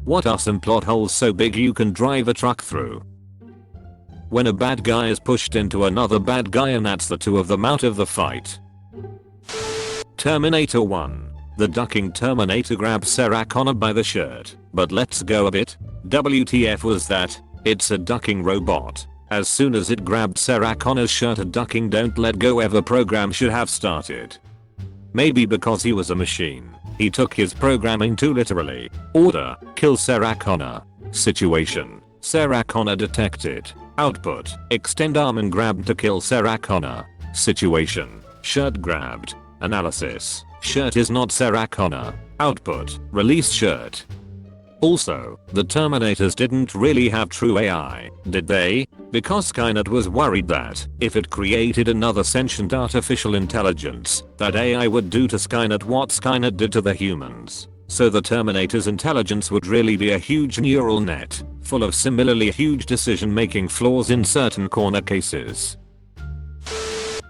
What are some plot holes so big you can drive a truck through? When a bad guy is pushed into another bad guy and that's the two of them out of the fight. Terminator 1. The ducking Terminator grabs Sarah Connor by the shirt, but let's go a bit. WTF was that? It's a ducking robot. As soon as it grabbed Sarah Connor's shirt, a ducking don't let go ever program should have started. Maybe because he was a machine, he took his programming too literally. Order, kill Sarah Connor. Situation, Sarah Connor detected. Output, extend arm and grab to kill Sarah Connor. Situation, shirt grabbed. Analysis, shirt is not Sarah Connor. Output, release shirt. Also, the Terminators didn't really have true AI, did they? Because Skynet was worried that, if it created another sentient artificial intelligence, that AI would do to Skynet what Skynet did to the humans. So the Terminator's intelligence would really be a huge neural net, full of similarly huge decision-making flaws in certain corner cases.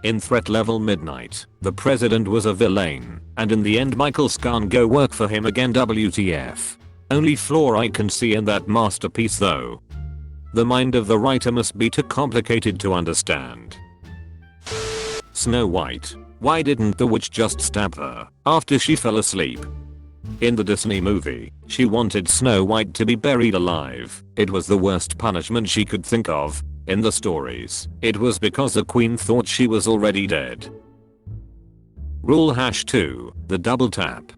In Threat Level Midnight, the president was a villain, and in the end Michael's can't go work for him again. WTF. Only flaw I can see in that masterpiece though. The mind of the writer must be too complicated to understand. Snow White. Why didn't the witch just stab her after she fell asleep? In the Disney movie, she wanted Snow White to be buried alive. It was the worst punishment she could think of. In the stories, it was because the queen thought she was already dead. Rule #2, the double tap.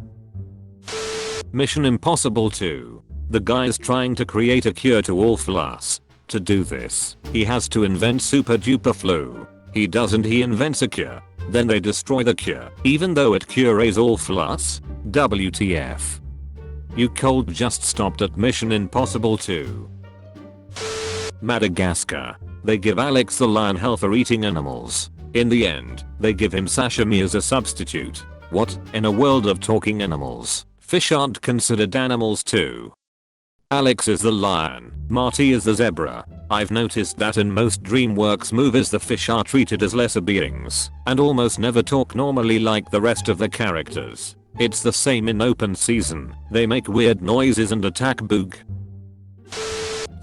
Mission Impossible 2. The guy's trying to create a cure to all flus. To do this, he has to invent super duper flu. He doesn't, he invents a cure. Then they destroy the cure, even though it cures all flus? WTF. You cold just stopped at Mission Impossible 2. Madagascar. They give Alex the lion health for eating animals. In the end, they give him sashimi as a substitute. What? In a world of talking animals, fish aren't considered animals too? Alex is the lion, Marty is the zebra. I've noticed that in most DreamWorks movies the fish are treated as lesser beings, and almost never talk normally like the rest of the characters. It's the same in Open Season, they make weird noises and attack Boog.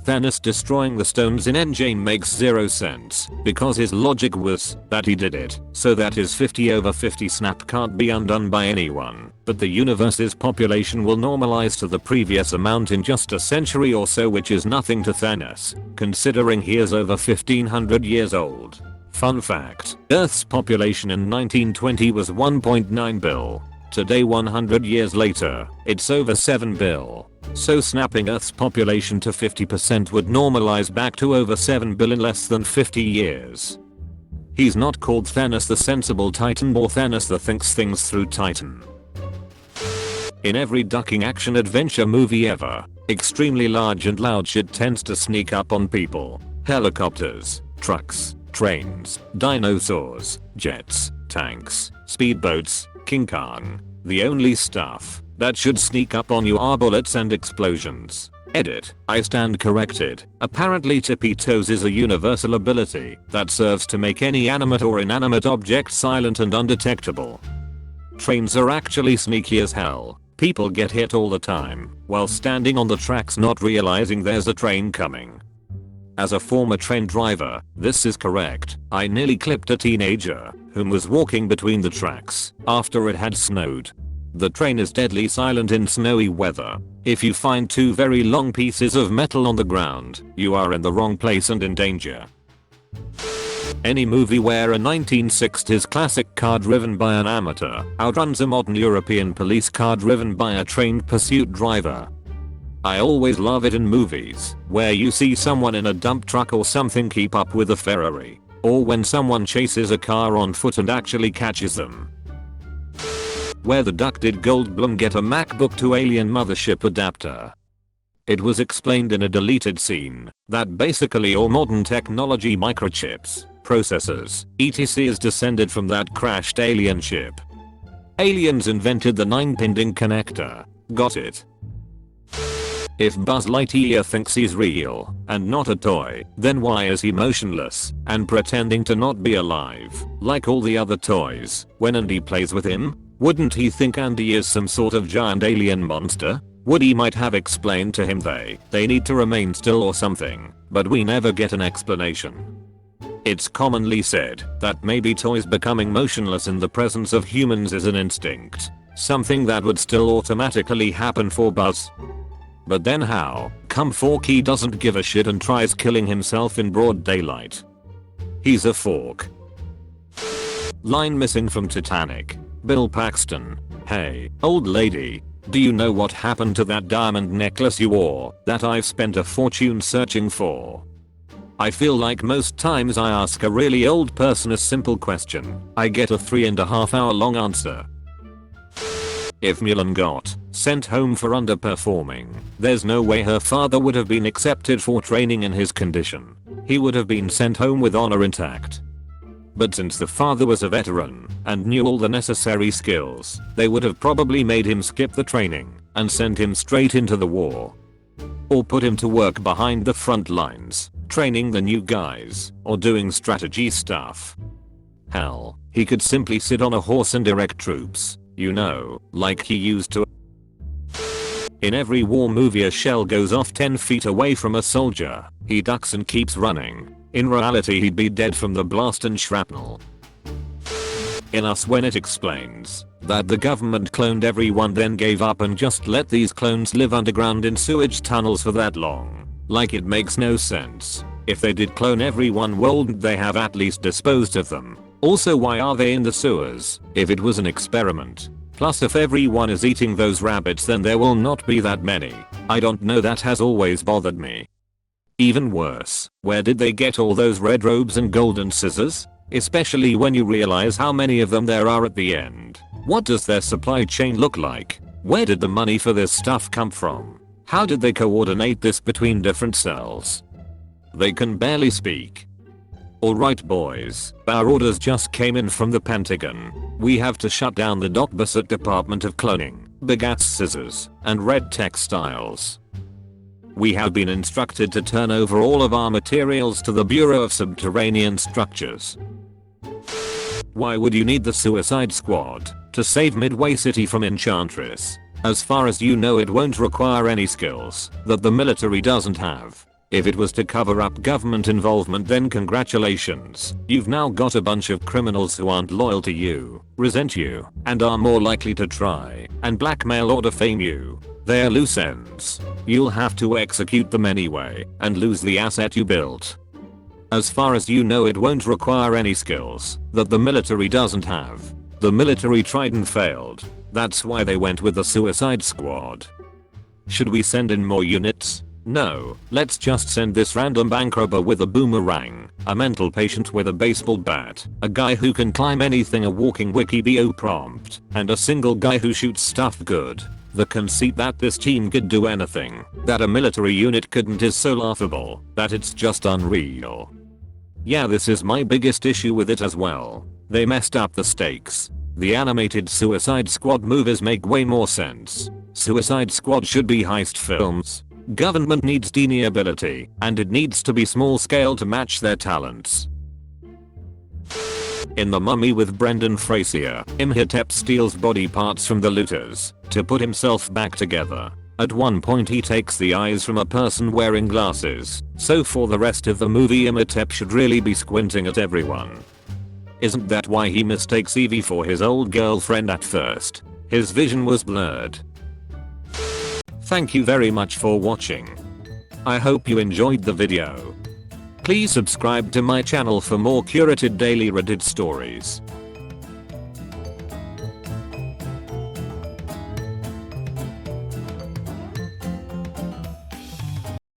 Thanos destroying the stones in Endgame makes zero sense, because his logic was that he did it so that his 50/50 snap can't be undone by anyone, but the universe's population will normalize to the previous amount in just a century or so, which is nothing to Thanos, considering he is over 1500 years old. Fun fact, Earth's population in 1920 was 1.9 bill. Today 100 years later, it's over 7 bill. So snapping Earth's population to 50% would normalize back to over 7 bill in less than 50 years. He's not called Thanos the Sensible Titan or Thanos the Thinks Things Through Titan. In every ducking action adventure movie ever, extremely large and loud shit tends to sneak up on people. Helicopters, trucks, trains, dinosaurs, jets, tanks, speedboats, King Kong. The only stuff that should sneak up on you are bullets and explosions. Edit, I stand corrected. Apparently tippy toes is a universal ability that serves to make any animate or inanimate object silent and undetectable. Trains are actually sneaky as hell. People get hit all the time while standing on the tracks not realizing there's a train coming. As a former train driver, this is correct. I nearly clipped a teenager who was walking between the tracks after it had snowed. The train is deadly silent in snowy weather. If you find two very long pieces of metal on the ground, you are in the wrong place and in danger. Any movie where a 1960s classic car driven by an amateur outruns a modern European police car driven by a trained pursuit driver. I always love it in movies where you see someone in a dump truck or something keep up with a Ferrari, or when someone chases a car on foot and actually catches them. Where the duck did Goldblum get a MacBook to Alien Mothership adapter? It was explained in a deleted scene that basically all modern technology, microchips, processors, etc. is descended from that crashed alien ship. Aliens invented the 9-pin connector. Got it? If Buzz Lightyear thinks he's real and not a toy, then why is he motionless and pretending to not be alive like all the other toys when Andy plays with him? Wouldn't he think Andy is some sort of giant alien monster? Woody might have explained to him they need to remain still or something, but we never get an explanation. It's commonly said that maybe toys becoming motionless in the presence of humans is an instinct, something that would still automatically happen for Buzz. But then how come Forky doesn't give a shit and tries killing himself in broad daylight? He's a fork. Line missing from Titanic. Bill Paxton. Hey, old lady. Do you know what happened to that diamond necklace you wore that I've spent a fortune searching for? I feel like most times I ask a really old person a simple question, I get a 3.5 hour long answer. If Mulan got sent home for underperforming, there's no way her father would have been accepted for training in his condition. He would have been sent home with honor intact. But since the father was a veteran and knew all the necessary skills, they would have probably made him skip the training and sent him straight into the war. Or put him to work behind the front lines, training the new guys, or doing strategy stuff. Hell, he could simply sit on a horse and direct troops, you know, like he used to. In every war movie a shell goes off 10 feet away from a soldier, he ducks and keeps running. In reality he'd be dead from the blast and shrapnel. In Us when it explains that the government cloned everyone then gave up and just let these clones live underground in sewage tunnels for that long. Like it makes no sense. If they did clone everyone, wouldn't they have at least disposed of them? Also, why are they in the sewers if it was an experiment? Plus, if everyone is eating those rabbits then there will not be that many. I don't know, that has always bothered me. Even worse, where did they get all those red robes and golden scissors? Especially when you realize how many of them there are at the end. What does their supply chain look like? Where did the money for this stuff come from? How did they coordinate this between different cells? They can barely speak. Alright boys, our orders just came in from the Pentagon. We have to shut down the Docbasset Department of Cloning, Bigat's Scissors, and Red Textiles. We have been instructed to turn over all of our materials to the Bureau of Subterranean Structures. Why would you need the Suicide Squad to save Midway City from Enchantress? As far as you know, it won't require any skills that the military doesn't have. If it was to cover up government involvement, then congratulations, you've now got a bunch of criminals who aren't loyal to you, resent you, and are more likely to try and blackmail or defame you. They're loose ends. You'll have to execute them anyway and lose the asset you built. As far as you know, it won't require any skills that the military doesn't have. The military tried and failed. That's why they went with the Suicide Squad. Should we send in more units? No, let's just send this random bank robber with a boomerang, a mental patient with a baseball bat, a guy who can climb anything, a walking Wikibio prompt, and a single guy who shoots stuff good. The conceit that this team could do anything that a military unit couldn't is so laughable that it's just unreal. Yeah, this is my biggest issue with it as well. They messed up the stakes. The animated Suicide Squad movies make way more sense. Suicide Squad should be heist films. Government needs deniability, and it needs to be small scale to match their talents. In The Mummy with Brendan Fraser, Imhotep steals body parts from the looters to put himself back together. At one point he takes the eyes from a person wearing glasses, so for the rest of the movie Imhotep should really be squinting at everyone. Isn't that why he mistakes Evie for his old girlfriend at first? His vision was blurred. Thank you very much for watching. I hope you enjoyed the video. Please subscribe to my channel for more curated daily Reddit stories.